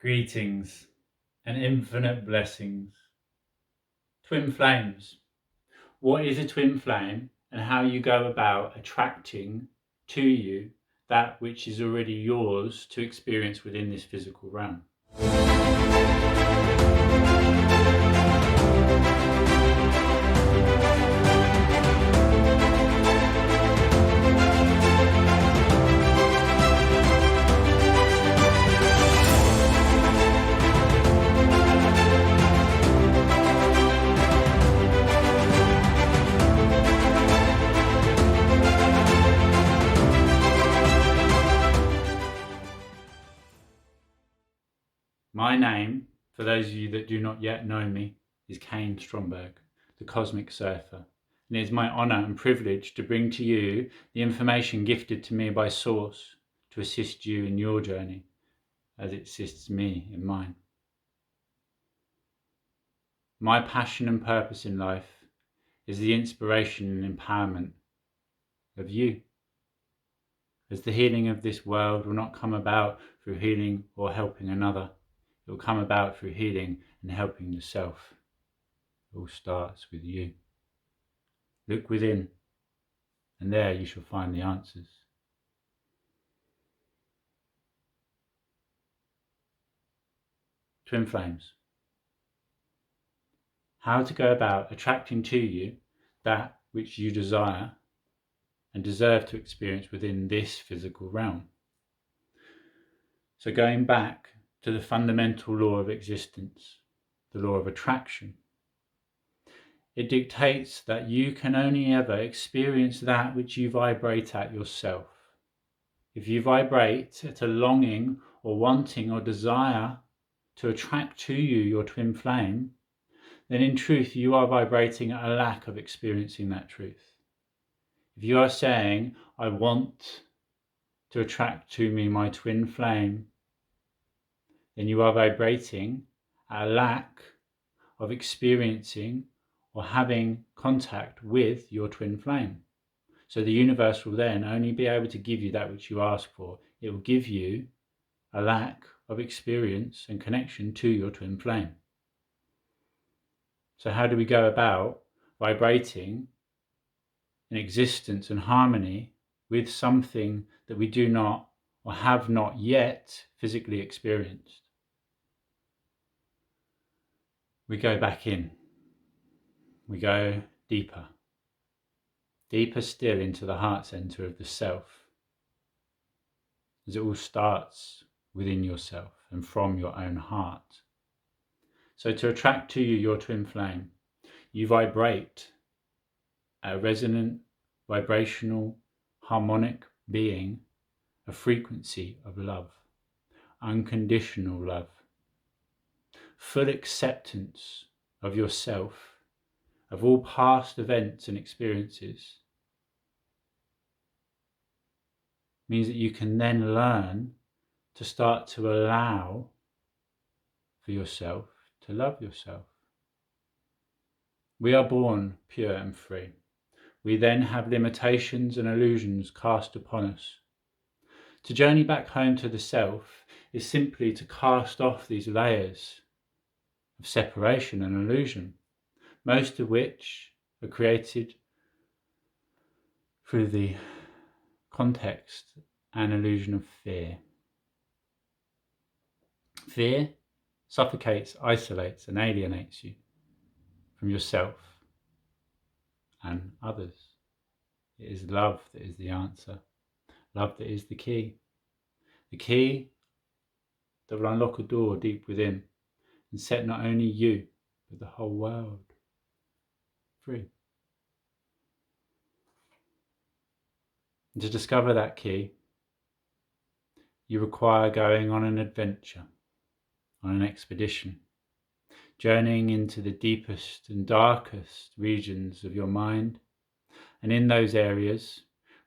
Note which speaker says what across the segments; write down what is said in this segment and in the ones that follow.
Speaker 1: Greetings and infinite blessings. Twin flames. What is a twin flame and how you go about attracting to you that which is already yours to experience within this physical realm. My name, for those of you that do not yet know me, is Kain Stromberg, the Cosmic Surfer, and it is my honour and privilege to bring to you the information gifted to me by Source to assist you in your journey as it assists me in mine. My passion and purpose in life is the inspiration and empowerment of you, as the healing of this world will not come about through healing or helping another. It will come about through healing and helping yourself. It all starts with you. Look within, and there you shall find the answers. Twin flames. How to go about attracting to you that which you desire and deserve to experience within this physical realm. So going back to the fundamental law of existence, the law of attraction. It dictates that you can only ever experience that which you vibrate at yourself. If you vibrate at a longing or wanting or desire to attract to you your twin flame, then in truth you are vibrating at a lack of experiencing that truth. If you are saying, I want to attract to me my twin flame, then you are vibrating at a lack of experiencing or having contact with your twin flame. So the universe will then only be able to give you that which you ask for. It will give you a lack of experience and connection to your twin flame. So how do we go about vibrating in existence and harmony with something that we do not or have not yet physically experienced? We go back in. We go deeper. Deeper still into the heart center of the self. As it all starts within yourself and from your own heart. So to attract to you your twin flame, you vibrate at a resonant, vibrational, harmonic being, a frequency of love, unconditional love, full acceptance of yourself, of all past events and experiences, means that you can then learn to start to allow for yourself to love yourself. We are born pure and free. We then have limitations and illusions cast upon us. To journey back home to the self is simply to cast off these layers of separation and illusion, most of which are created through the context and illusion of fear. Fear suffocates, isolates, and alienates you from yourself and others. It is love that is the answer. Love that is the key. The key that will unlock a door deep within and set not only you, but the whole world free. And to discover that key, you require going on an adventure, on an expedition, journeying into the deepest and darkest regions of your mind, and in those areas,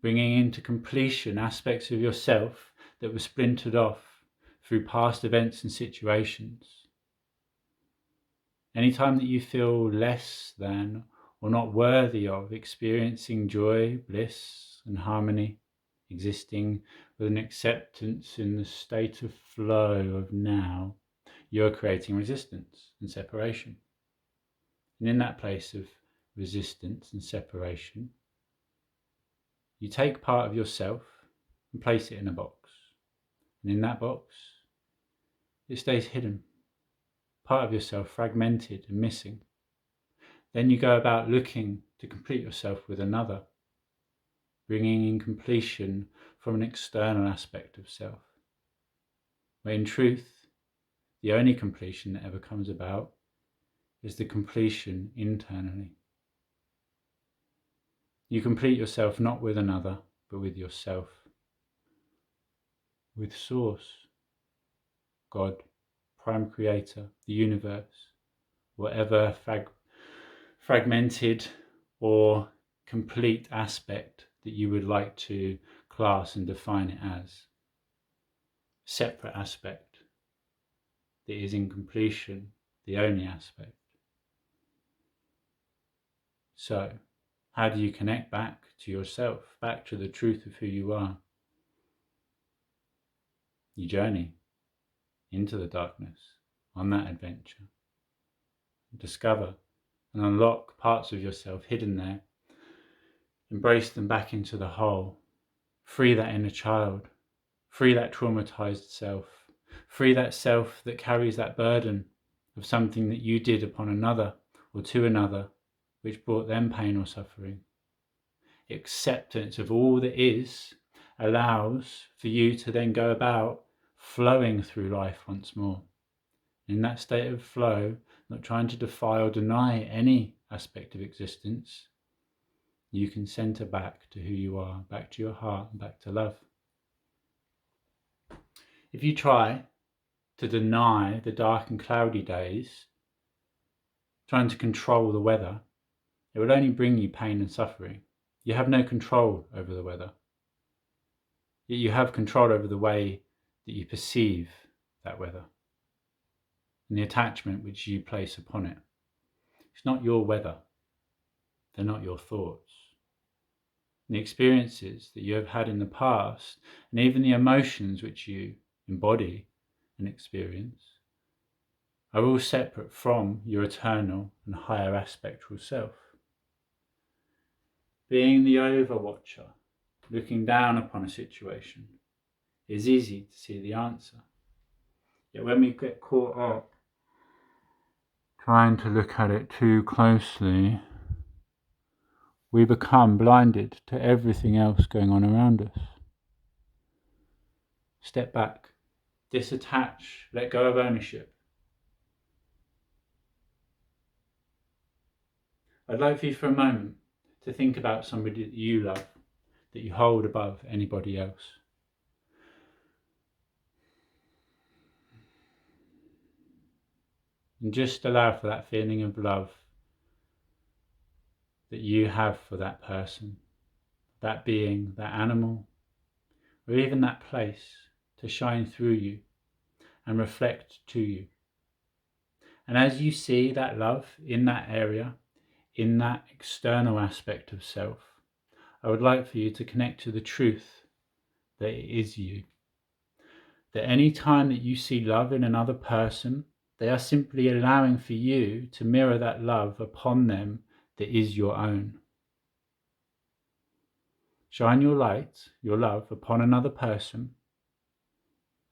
Speaker 1: bringing into completion aspects of yourself that were splintered off through past events and situations. Anytime that you feel less than or not worthy of experiencing joy, bliss and harmony, existing with an acceptance in the state of flow of now, you're creating resistance and separation. And in that place of resistance and separation, you take part of yourself and place it in a box. And in that box, it stays hidden. Part of yourself fragmented and missing. Then you go about looking to complete yourself with another, bringing in completion from an external aspect of self, where in truth, the only completion that ever comes about is the completion internally. You complete yourself not with another, but with yourself, with Source, God, Prime Creator, the universe, whatever fragmented or complete aspect that you would like to class and define it as. Separate aspect that is in completion, the only aspect. So, how do you connect back to yourself, back to the truth of who you are? You journey into the darkness on that adventure. Discover and unlock parts of yourself hidden there. Embrace them back into the whole. Free that inner child. Free that traumatized self. Free that self that carries that burden of something that you did upon another or to another, which brought them pain or suffering. Acceptance of all that is allows for you to then go about flowing through life once more. In that state of flow, not trying to defy or deny any aspect of existence, you can center back to who you are, back to your heart, and back to love. If you try to deny the dark and cloudy days, trying to control the weather, it will only bring you pain and suffering. You have no control over the weather. Yet you have control over the way that you perceive that weather and the attachment which you place upon it. It's not your weather. They're not your thoughts. And the experiences that you have had in the past, and even the emotions which you embody and experience, are all separate from your eternal and higher aspectual self. Being the overwatcher, looking down upon a situation, is easy to see the answer. Yet when we get caught up trying to look at it too closely, we become blinded to everything else going on around us. Step back, disattach, let go of ownership. I'd like for you for a moment to think about somebody that you love, that you hold above anybody else. And just allow for that feeling of love that you have for that person, that being, that animal, or even that place to shine through you and reflect to you. And as you see that love in that area, in that external aspect of self, I would like for you to connect to the truth that it is you. That any time that you see love in another person, they are simply allowing for you to mirror that love upon them that is your own. Shine your light, your love, upon another person,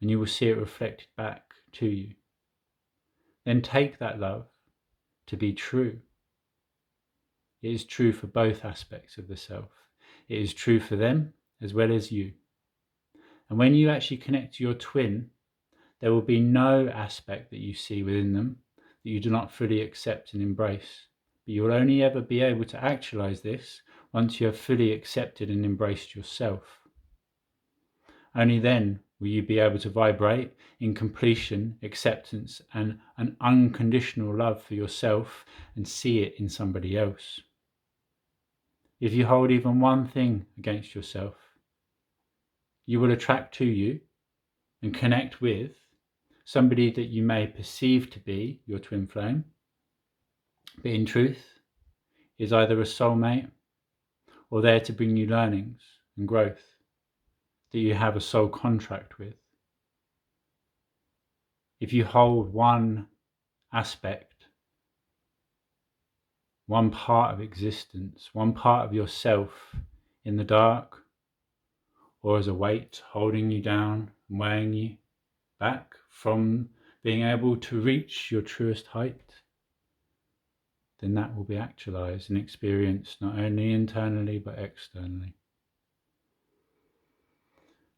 Speaker 1: and you will see it reflected back to you. Then take that love to be true. It is true for both aspects of the self. It is true for them as well as you. And when you actually connect to your twin, there will be no aspect that you see within them that you do not fully accept and embrace. But you will only ever be able to actualize this once you have fully accepted and embraced yourself. Only then will you be able to vibrate in completion, acceptance, and an unconditional love for yourself and see it in somebody else. If you hold even one thing against yourself, you will attract to you and connect with somebody that you may perceive to be your twin flame, but in truth is either a soulmate or there to bring you learnings and growth that you have a soul contract with. If you hold one aspect, one part of existence, one part of yourself in the dark, or as a weight holding you down and weighing you back from being able to reach your truest height, then that will be actualized and experienced not only internally but externally.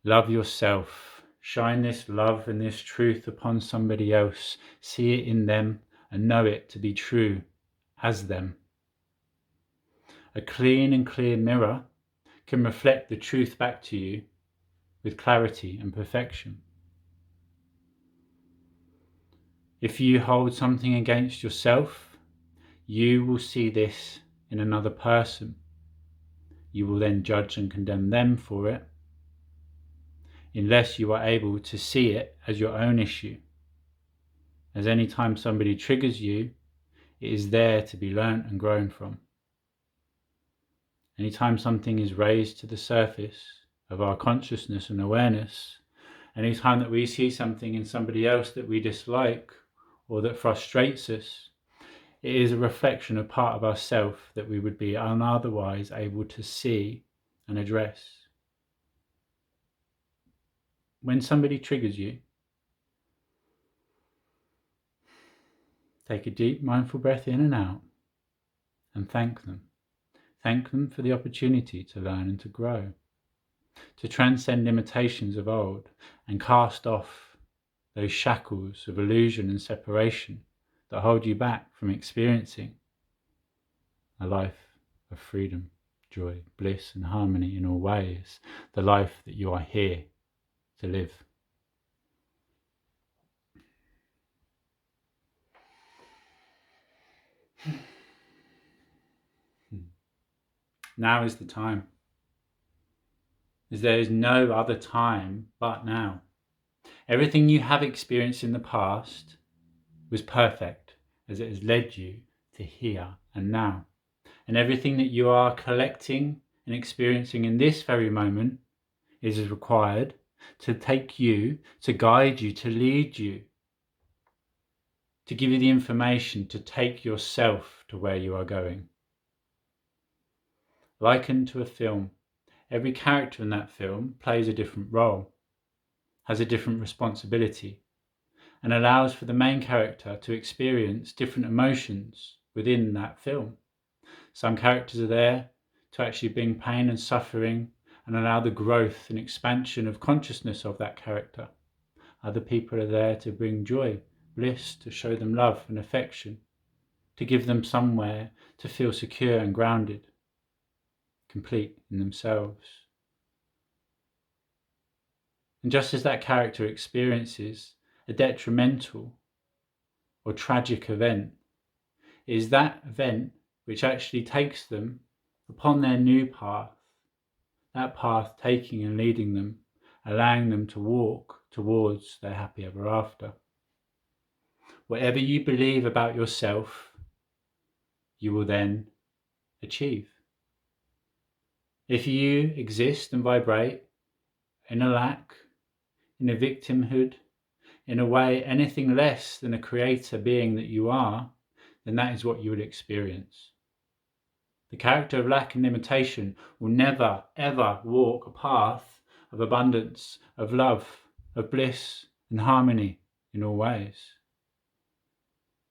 Speaker 1: Love yourself. Shine this love and this truth upon somebody else. See it in them and know it to be true as them. A clean and clear mirror can reflect the truth back to you with clarity and perfection. If you hold something against yourself, you will see this in another person. You will then judge and condemn them for it, unless you are able to see it as your own issue. As any time somebody triggers you, it is there to be learnt and grown from. Anytime something is raised to the surface of our consciousness and awareness, anytime that we see something in somebody else that we dislike or that frustrates us, it is a reflection of part of ourself that we would be otherwise able to see and address. When somebody triggers you, take a deep mindful breath in and out and thank them. Thank them for the opportunity to learn and to grow, to transcend limitations of old and cast off those shackles of illusion and separation that hold you back from experiencing a life of freedom, joy, bliss and harmony in all ways, the life that you are here to live. Now is the time, as there is no other time but now. Everything you have experienced in the past was perfect, as it has led you to here and now. And everything that you are collecting and experiencing in this very moment is required to take you, to guide you, to lead you, to give you the information to take yourself to where you are going. Likened to a film, every character in that film plays a different role, has a different responsibility, and allows for the main character to experience different emotions within that film. Some characters are there to actually bring pain and suffering and allow the growth and expansion of consciousness of that character. Other people are there to bring joy, bliss, to show them love and affection, to give them somewhere to feel secure and grounded, complete in themselves. And just as that character experiences a detrimental or tragic event, it is that event which actually takes them upon their new path, that path taking and leading them, allowing them to walk towards their happy ever after. Whatever you believe about yourself, you will then achieve. If you exist and vibrate in a lack, in a victimhood, in a way anything less than a creator being that you are, then that is what you will experience. The character of lack and limitation will never, ever walk a path of abundance, of love, of bliss and harmony in all ways.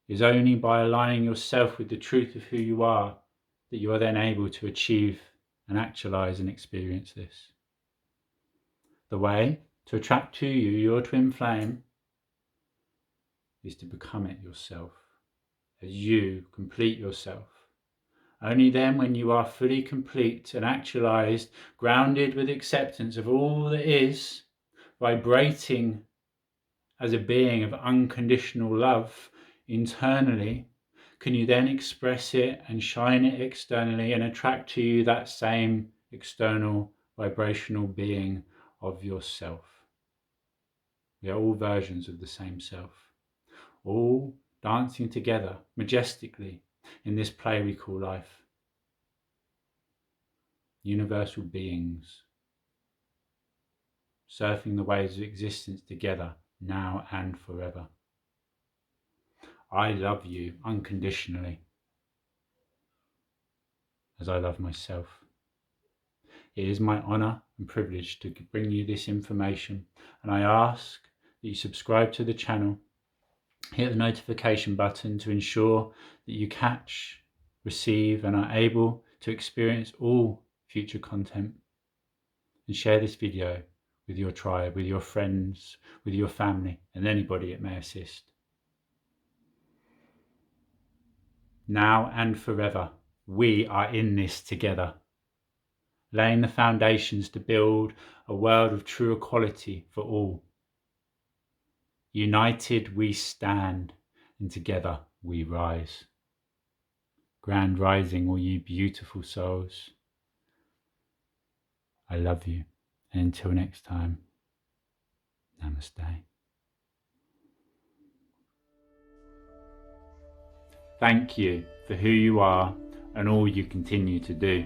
Speaker 1: It is only by aligning yourself with the truth of who you are that you are then able to achieve and actualize and experience this. The way to attract to you your twin flame is to become it yourself, as you complete yourself. Only then, when you are fully complete and actualized, grounded with acceptance of all that is, vibrating as a being of unconditional love internally, can you then express it and shine it externally and attract to you that same external vibrational being of yourself. We are all versions of the same self, all dancing together majestically in this play we call life. Universal beings, surfing the waves of existence together, now and forever. I love you unconditionally, as I love myself. It is my honour and privilege to bring you this information, and I ask that you subscribe to the channel, hit the notification button to ensure that you catch, receive and are able to experience all future content, and share this video with your tribe, with your friends, with your family and anybody it may assist. Now and forever, we are in this together, laying the foundations to build a world of true equality for all. United we stand, and together we rise. Grand rising, all you beautiful souls. I love you, and until next time, namaste. Thank you for who you are and all you continue to do.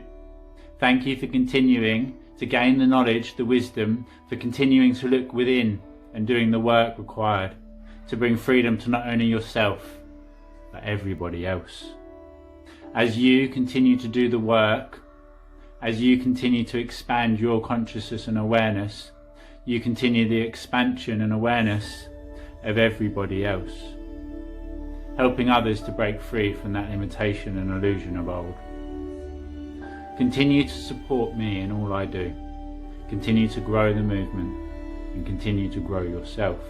Speaker 1: Thank you for continuing to gain the knowledge, the wisdom, for continuing to look within and doing the work required to bring freedom to not only yourself, but everybody else. As you continue to do the work, as you continue to expand your consciousness and awareness, you continue the expansion and awareness of everybody else, helping others to break free from that limitation and illusion of old. Continue to support me in all I do. Continue to grow the movement and continue to grow yourself.